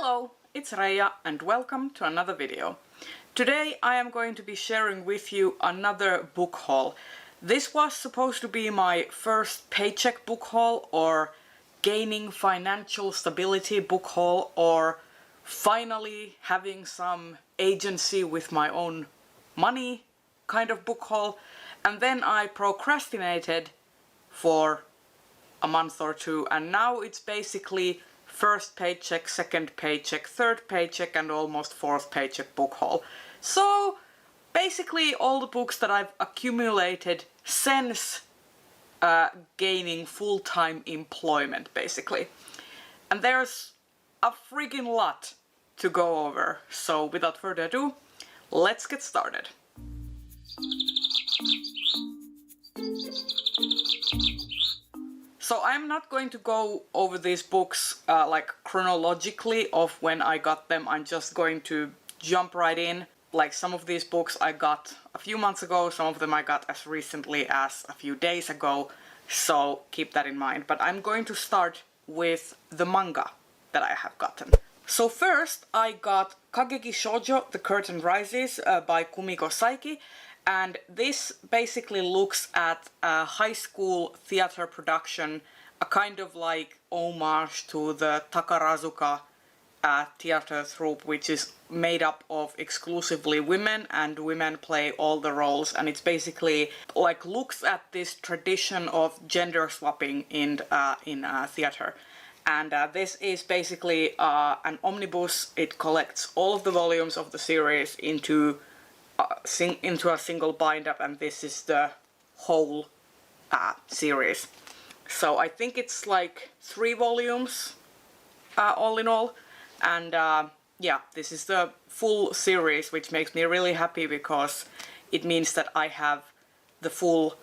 Hello, it's Reija and welcome to another video. Today I am going to be sharing with you another book haul. This was supposed to be my first paycheck book haul or gaining financial stability book haul or finally having some agency with my own money kind of book haul, and then I procrastinated for a month or two and now it's basically first paycheck, second paycheck, third paycheck and almost fourth paycheck book haul. So basically all the books that I've accumulated since gaining full-time employment basically. And there's a friggin' lot to go over. So without further ado, let's get started. So I'm not going to go over these books like chronologically of when I got them. I'm just going to jump right in. Like some of these books I got a few months ago, some of them I got as recently as a few days ago. So keep that in mind. But I'm going to start with the manga that I have gotten. So first I got Kageki Shoujo, The Curtain Rises by Kumiko Saiki. And this basically looks at a high school theater production, a kind of like homage to the Takarazuka theater troupe, which is made up of exclusively women, and women play all the roles. And it's basically like looks at this tradition of gender swapping in theater. And this is basically an omnibus. It collects all of the volumes of the series into a single bind-up, and this is the whole series. So I think it's like 3 volumes all in all, and yeah, this is the full series, which makes me really happy because it means that I have the full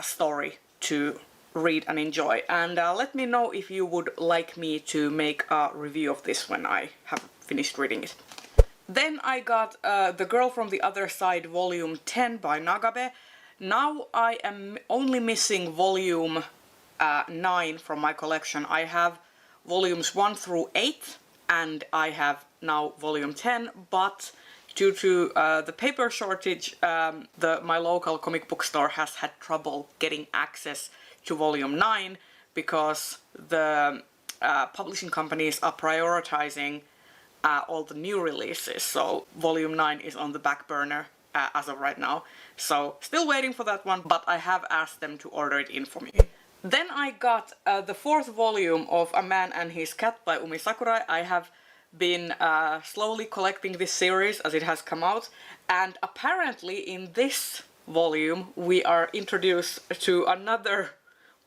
story to read and enjoy. And let me know if you would like me to make a review of this when I have finished reading it. Then I got The Girl from the Other Side Volume 10 by Nagabe. Now I am only missing Volume 9 from my collection. I have Volumes 1 through 8 and I have now Volume 10, but due to the paper shortage, my local comic book store has had trouble getting access to Volume 9 because the publishing companies are prioritizing all the new releases, so Volume 9 is on the back burner as of right now. So still waiting for that one, but I have asked them to order it in for me. Then I got the 4th volume of A Man and His Cat by Umi Sakurai. I have been slowly collecting this series as it has come out, and apparently in this volume we are introduced to another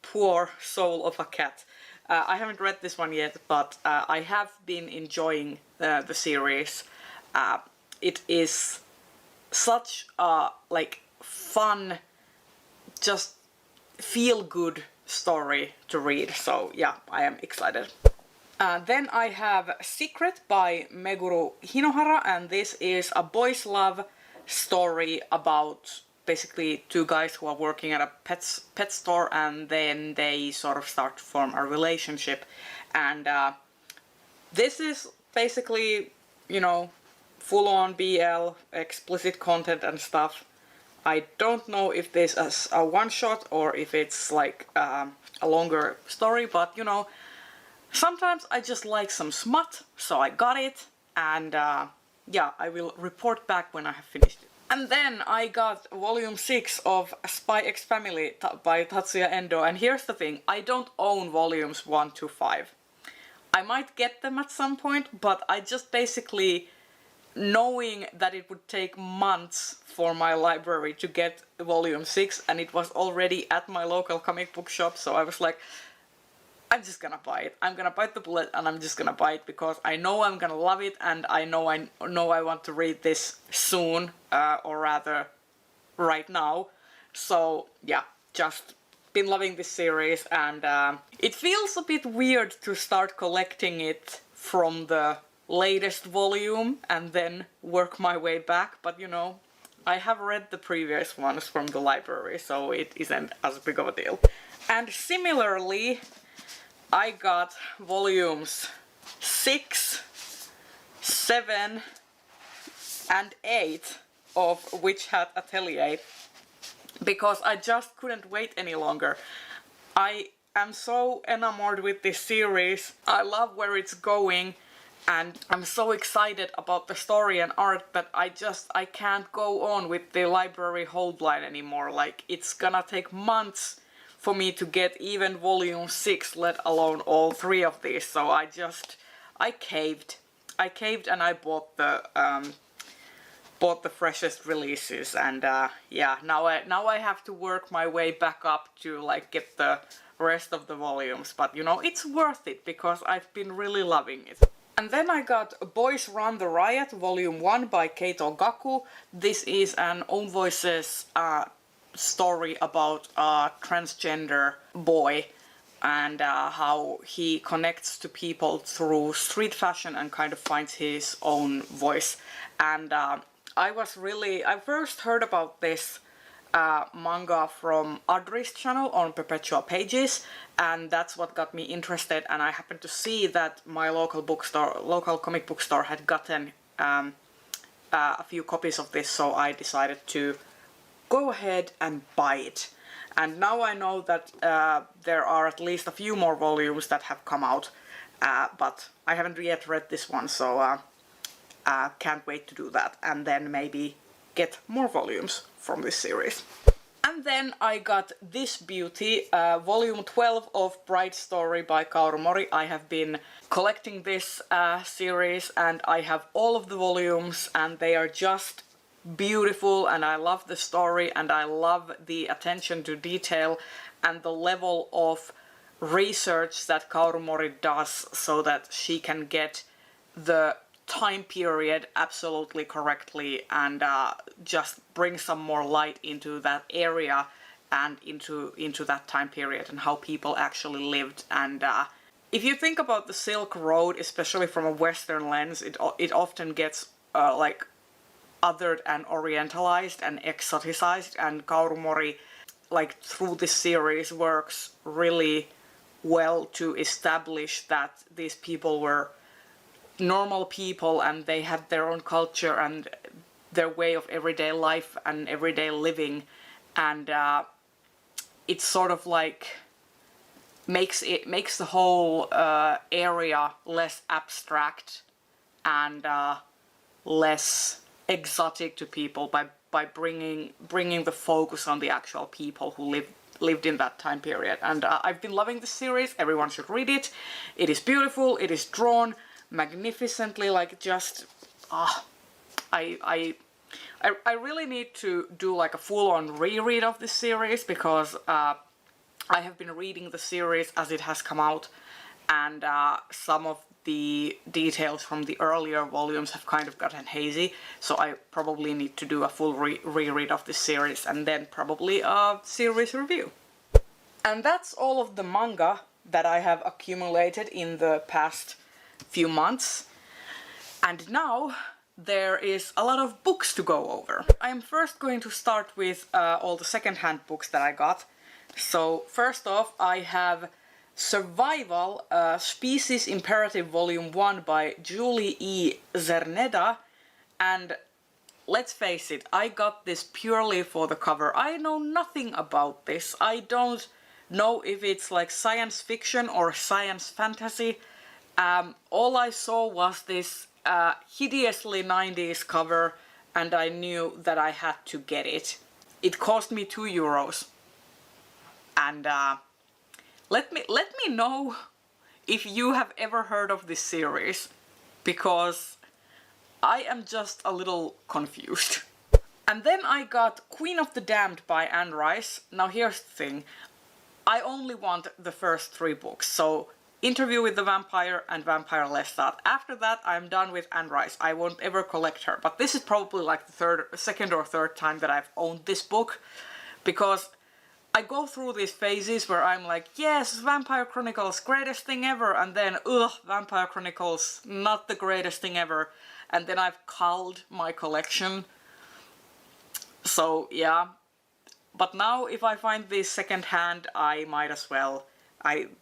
poor soul of a cat. I haven't read this one yet, but I have been enjoying the series. It is such a like fun, just feel-good story to read. So yeah, I am excited. Then I have Secret by Meguru Hinohara, and this is a boys' love story about basically 2 guys who are working at a pet store, and then they sort of start to form a relationship. And this is basically, you know, full-on BL, explicit content and stuff. I don't know if this is a one-shot or if it's like a longer story, but you know, sometimes I just like some smut, so I got it, and yeah, I will report back when I have finished it. And then I got Volume 6 of Spy X Family by Tatsuya Endo, and here's the thing, I don't own Volumes 1 to 5. I might get them at some point, but I just basically, knowing that it would take months for my library to get Volume 6, and it was already at my local comic book shop, so I was like, I'm just gonna buy it. I'm gonna bite the bullet and I'm just gonna buy it because I know I'm gonna love it, and I know I want to read this soon, or rather right now. So yeah, just been loving this series, and it feels a bit weird to start collecting it from the latest volume and then work my way back, but you know, I have read the previous ones from the library, so it isn't as big of a deal. And similarly, I got volumes 6 7 and 8 of Witch Hat Atelier, because I just couldn't wait any longer. I am so enamored with this series. I love where it's going, and I'm so excited about the story and art that I can't go on with the library hold line anymore. Like, it's gonna take months for me to get even volume 6, let alone all 3 of these. So I caved. I caved and I bought the freshest releases, and yeah, now I have to work my way back up to like get the rest of the volumes, but you know, it's worth it because I've been really loving it. And then I got Boys Run the Riot Volume 1 by Keito Gaku. This is an Own Voices story about a transgender boy and how he connects to people through street fashion and kind of finds his own voice. And I first heard about this manga from Audrey's channel on Perpetual Pages, and that's what got me interested. And I happened to see that my local comic book store had gotten a few copies of this, so I decided to go ahead and buy it. And now I know that there are at least a few more volumes that have come out, but I haven't yet read this one, so can't wait to do that, and then maybe get more volumes from this series. And then I got this beauty, volume 12 of Bright Story by Kaoru Mori. I have been collecting this series, and I have all of the volumes, and they are just beautiful, and I love the story, and I love the attention to detail and the level of research that Kaoru Mori does so that she can get the time period absolutely correctly and just bring some more light into that area and into that time period and how people actually lived. And if you think about the Silk Road, especially from a Western lens, it often gets like othered and orientalized and exoticized, and Kaoru Mori, like, through this series works really well to establish that these people were normal people and they had their own culture and their way of everyday life and everyday living, and it's sort of like makes the whole area less abstract and less exotic to people by bringing the focus on the actual people who lived in that time period. And I've been loving this series. Everyone should read it. It is beautiful. It is drawn magnificently. Like, just I really need to do like a full-on reread of this series, because I have been reading the series as it has come out, and some of the details from the earlier volumes have kind of gotten hazy, so I probably need to do a full reread of this series and then probably a series review. And that's all of the manga that I have accumulated in the past few months. And now there is a lot of books to go over. I'm first going to start with all the second-hand books that I got. So first off, I have Survival, Species Imperative Volume 1 by Julie E. Zerneda, and let's face it, I got this purely for the cover. I know nothing about this. I don't know if it's like science fiction or science fantasy. All I saw was this hideously 90s cover, and I knew that I had to get it. It cost me €2, and let me know if you have ever heard of this series, because I am just a little confused. And then I got Queen of the Damned by Anne Rice. Now here's the thing, I only want the first 3 books, so Interview with the Vampire and Vampire Lestat. After that, I'm done with Anne Rice. I won't ever collect her, but this is probably like the second or third time that I've owned this book, because I go through these phases where I'm like, yes, Vampire Chronicles, greatest thing ever, and then, ugh, Vampire Chronicles, not the greatest thing ever, and then I've culled my collection. So, yeah. But now, if I find this second-hand, I might as well.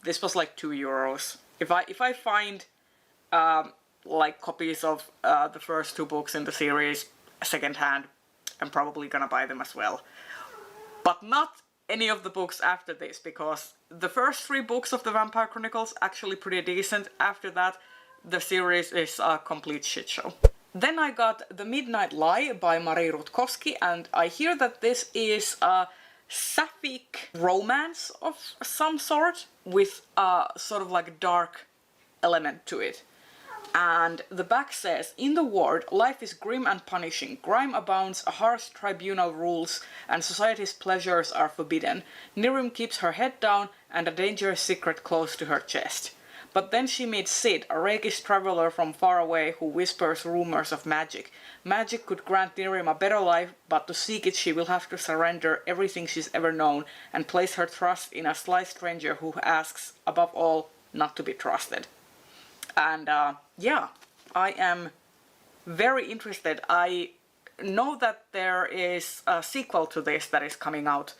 This was like €2. If I find like copies of the first 2 books in the series secondhand. I'm probably gonna buy them as well. But not any of the books after this, because the first 3 books of the Vampire Chronicles actually pretty decent. After that, the series is a complete shit show. Then I got The Midnight Lie by Marie Rutkowski, and I hear that this is a sapphic romance of some sort with a sort of like dark element to it. And the back says, in the ward, life is grim and punishing. Crime abounds, a harsh tribunal rules, and society's pleasures are forbidden. Nirim keeps her head down and a dangerous secret close to her chest. But then she meets Sid, a rakish traveler from far away who whispers rumors of magic. Magic could grant Nirim a better life, but to seek it she will have to surrender everything she's ever known and place her trust in a sly stranger who asks, above all, not to be trusted. And yeah, I am very interested. I know that there is a sequel to this that is coming out,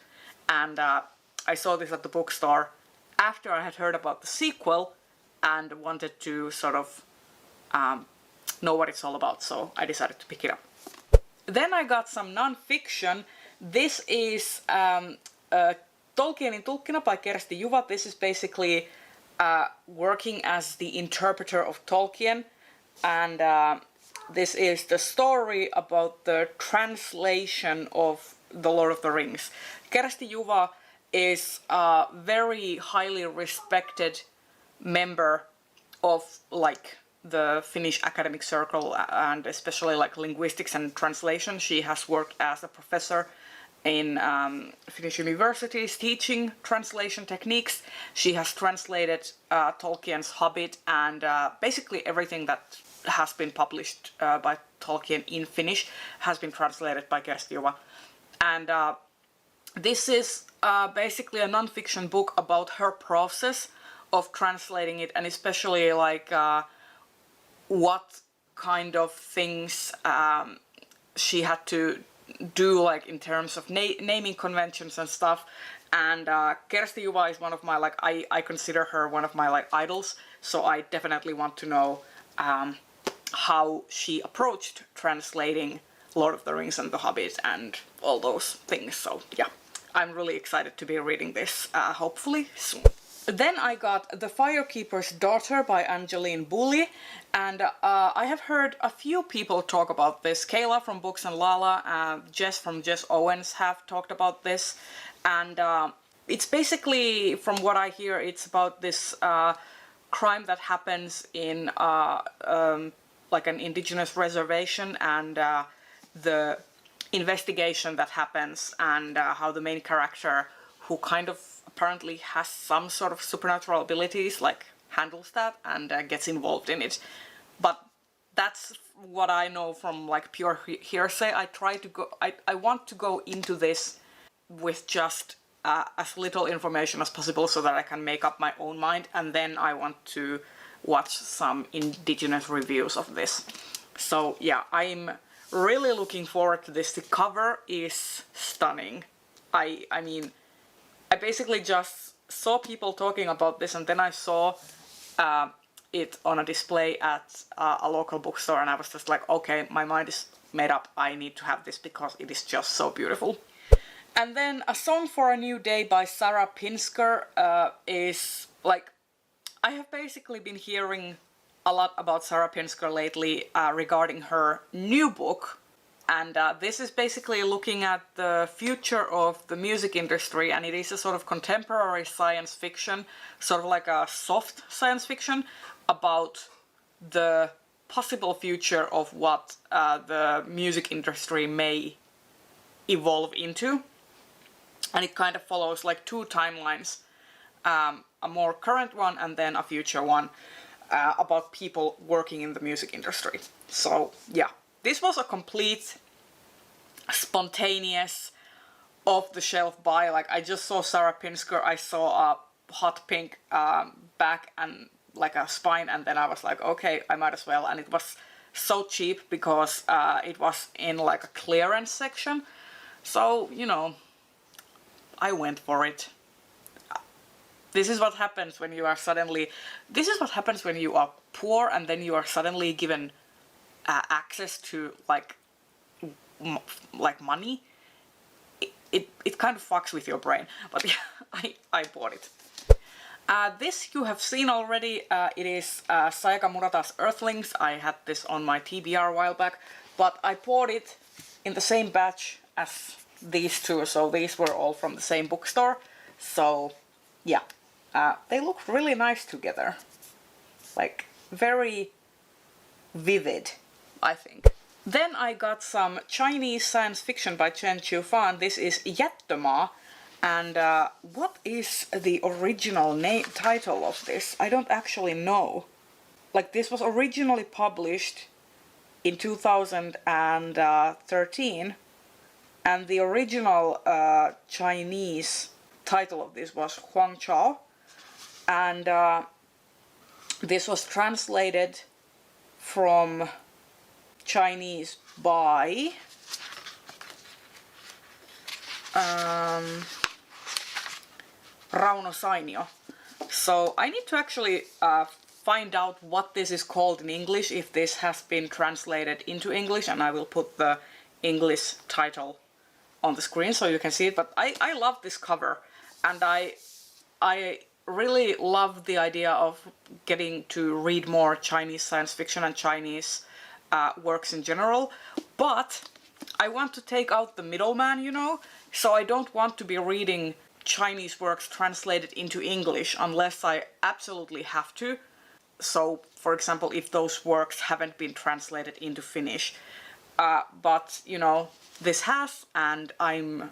and I saw this at the bookstore after I had heard about the sequel and wanted to sort of know what it's all about, so I decided to pick it up. Then I got some non-fiction. This is Tolkienin tulkkina by Kersti Juva. This is basically working as the interpreter of Tolkien, and this is the story about the translation of The Lord of the Rings. Kersti Juva is a very highly respected member of like the Finnish academic circle, and especially like linguistics and translation. She has worked as a professor in Finnish universities teaching translation techniques. She has translated Tolkien's Hobbit and basically everything that has been published by Tolkien in Finnish has been translated by Kersti Juva. And this is basically a non-fiction book about her process of translating it, and especially like what kind of things she had to do, like in terms of naming conventions and stuff. And Kersti Juva is one of my, like, I consider her one of my like idols, so I definitely want to know how she approached translating Lord of the Rings and The Hobbit and all those things. So yeah, I'm really excited to be reading this, hopefully soon. Then I got The Firekeeper's Daughter by Angeline Bully, and I have heard a few people talk about this. Kayla from Books and Lala, Jess from Jess Owens have talked about this, and it's basically, from what I hear, it's about this crime that happens in like an indigenous reservation, and the investigation that happens, and how the main character, who kind of apparently has some sort of supernatural abilities, like handles that and gets involved in it. But that's what I know from like pure hearsay. I want to go into this with just as little information as possible so that I can make up my own mind, and then I want to watch some indigenous reviews of this. So yeah, I'm really looking forward to this. The cover is stunning. I mean, I basically just saw people talking about this, and then I saw it on a display at a local bookstore, and I was just like, okay, my mind is made up. I need to have this because it is just so beautiful. And then A Song for a New Day by Sarah Pinsker is like, I have basically been hearing a lot about Sarah Pinsker lately regarding her new book. And this is basically looking at the future of the music industry, and it is a sort of contemporary science fiction, sort of like a soft science fiction, about the possible future of what the music industry may evolve into. And it kind of follows like 2 timelines, a more current one and then a future one, about people working in the music industry. So yeah. This was a complete, spontaneous, off-the-shelf buy. Like, I just saw Sarah Pinsker, I saw a hot pink back and like a spine, and then I was like, okay, I might as well. And it was so cheap because it was in like a clearance section. So, you know, I went for it. This is what happens when you are suddenly... This is what happens when you are poor and then you are suddenly given access to like money, it kind of fucks with your brain. But yeah, I bought it. This you have seen already. It is Sayaka Murata's Earthlings. I had this on my TBR a while back, but I bought it in the same batch as these two, so these were all from the same bookstore. So yeah, they look really nice together, like very vivid, I think. Then I got some Chinese science fiction by Chen Qiufan. This is Jättömaa. And what is the original title of this? I don't actually know. Like, this was originally published in 2013, and the original Chinese title of this was Huangchao, and this was translated from Chinese by Rauno Sainio. So I need to actually find out what this is called in English, if this has been translated into English, and I will put the English title on the screen so you can see it. But I love this cover, and I really love the idea of getting to read more Chinese science fiction and Chinese works in general, but I want to take out the middleman, you know, so I don't want to be reading Chinese works translated into English unless I absolutely have to. So, for example, if those works haven't been translated into Finnish. But, you know, this has, and I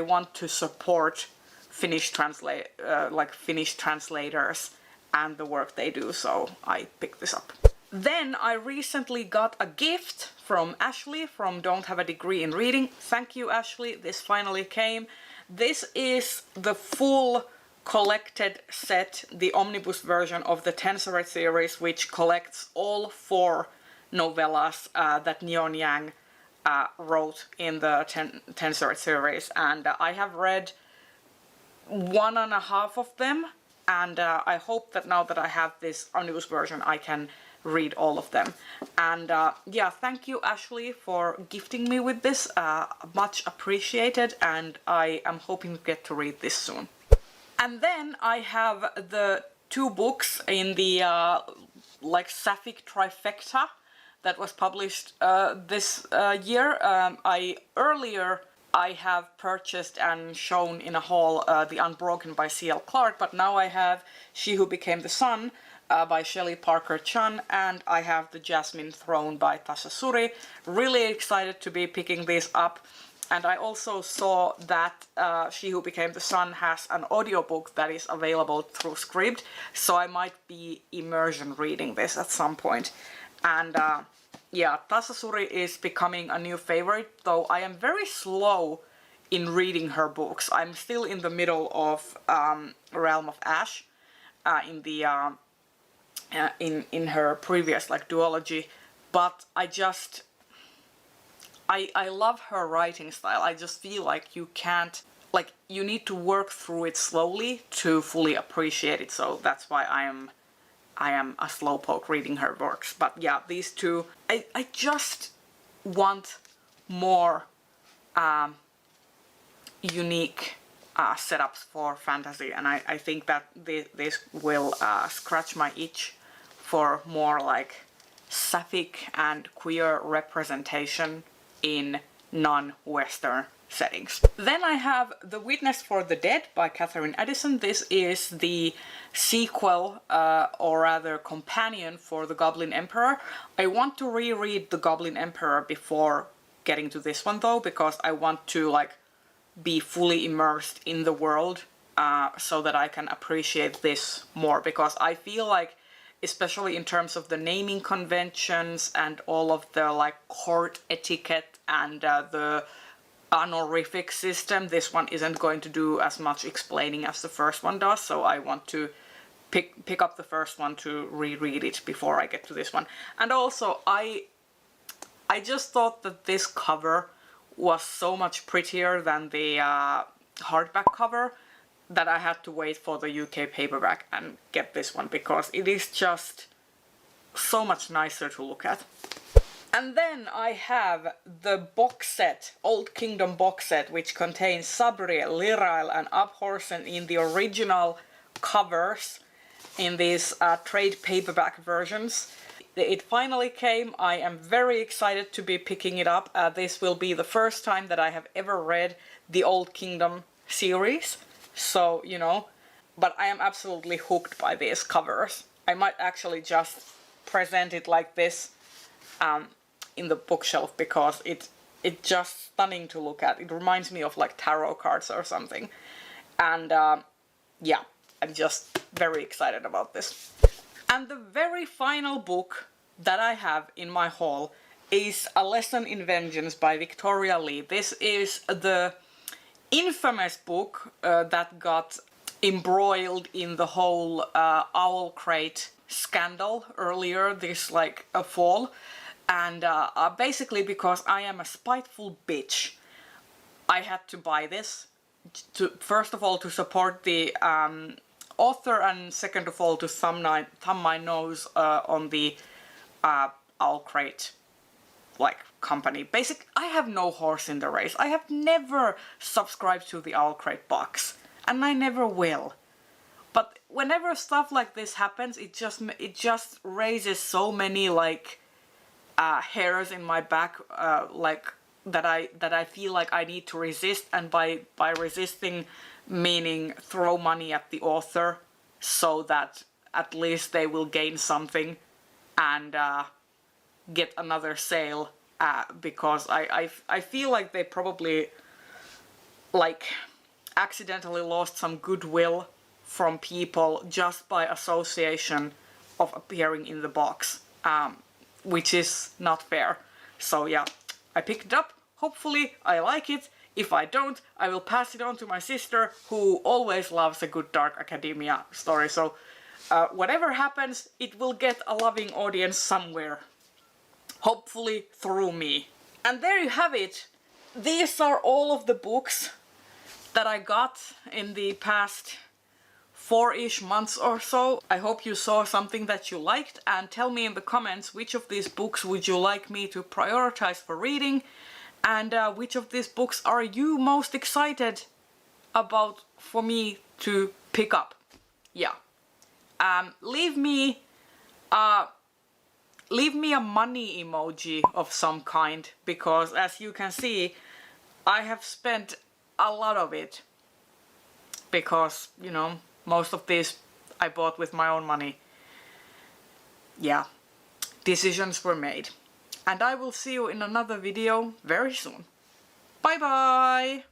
want to support Finnish translators and the work they do, so I picked this up. Then I recently got a gift from Ashley from Don't Have a Degree in Reading. Thank you, Ashley. This finally came. This is the full collected set, the omnibus version of the Tensore series, which collects all 4 novellas that Neon Yang wrote in the Tensore series. And I have read 1.5 of them, and I hope that now that I have this omnibus version, I can read all of them. And yeah, thank you, Ashley, for gifting me with this. Much appreciated, and I am hoping to get to read this soon. And then I have the 2 books in the like Sapphic trifecta that was published this year. I have purchased and shown in a haul The Unbroken by C.L. Clarke, but now I have She Who Became the Sun by Shelley Parker Chan, and I have The Jasmine Throne by Tasha Suri. Really excited to be picking these up. And I also saw that She Who Became the Sun has an audiobook that is available through Scribd, so I might be immersion reading this at some point. And yeah, Tasha Suri is becoming a new favorite, though I am very slow in reading her books. I'm still in the middle of Realm of Ash, in the in her previous like duology, but I love her writing style. I just feel like you can't, like, you need to work through it slowly to fully appreciate it, so that's why I am a slowpoke reading her works. But yeah, these 2, I just want more unique setups for fantasy, and I think that this will scratch my itch for more like sapphic and queer representation in non-Western settings. Then I have The Witness for the Dead by Catherine Addison. This is the sequel, or rather companion, for The Goblin Emperor. I want to reread The Goblin Emperor before getting to this one though, because I want to like be fully immersed in the world so that I can appreciate this more, because I feel like, especially in terms of the naming conventions and all of the like court etiquette and the honorific system, this one isn't going to do as much explaining as the first one does, so I want to pick up the first one to reread it before I get to this one. And also, I just thought that this cover was so much prettier than the hardback cover that I had to wait for the UK paperback and get this one, because it is just so much nicer to look at. And then I have the box set, Old Kingdom box set, which contains Sabri, Lirail and Abhorsen in the original covers in these trade paperback versions. It finally came. I am very excited to be picking it up. This will be the first time that I have ever read the Old Kingdom series. So, you know, but I am absolutely hooked by these covers. I might actually just present it like this in the bookshelf because it's just stunning to look at. It reminds me of like tarot cards or something. And yeah, I'm just very excited about this. And the very final book that I have in my haul is A Lesson in Vengeance by Victoria Lee. This is the infamous book that got embroiled in the whole owl crate scandal earlier this fall. And basically because I am a spiteful bitch, I had to buy this, first of all to support the author, and second of all to thumb my nose on the owl crate company. Basically, I have no horse in the race. I have never subscribed to the owl crate box, and I never will. But whenever stuff like this happens, it just raises so many hairs in my back, that I feel like I need to resist, and by resisting meaning throw money at the author so that at least they will gain something and get another sale, because I feel like they probably accidentally lost some goodwill from people just by association of appearing in the box, which is not fair. So yeah, I picked it up. Hopefully I like it. If I don't, I will pass it on to my sister, who always loves a good dark academia story. So whatever happens, it will get a loving audience somewhere. Hopefully through me. And there you have it. These are all of the books that I got in the past 4-ish months or so. I hope you saw something that you liked, and tell me in the comments which of these books would you like me to prioritize for reading, and which of these books are you most excited about for me to pick up. Yeah. Leave me a money emoji of some kind, because as you can see, I have spent a lot of it, because, you know, most of these I bought with my own money. Yeah, decisions were made. And I will see you in another video very soon. Bye bye!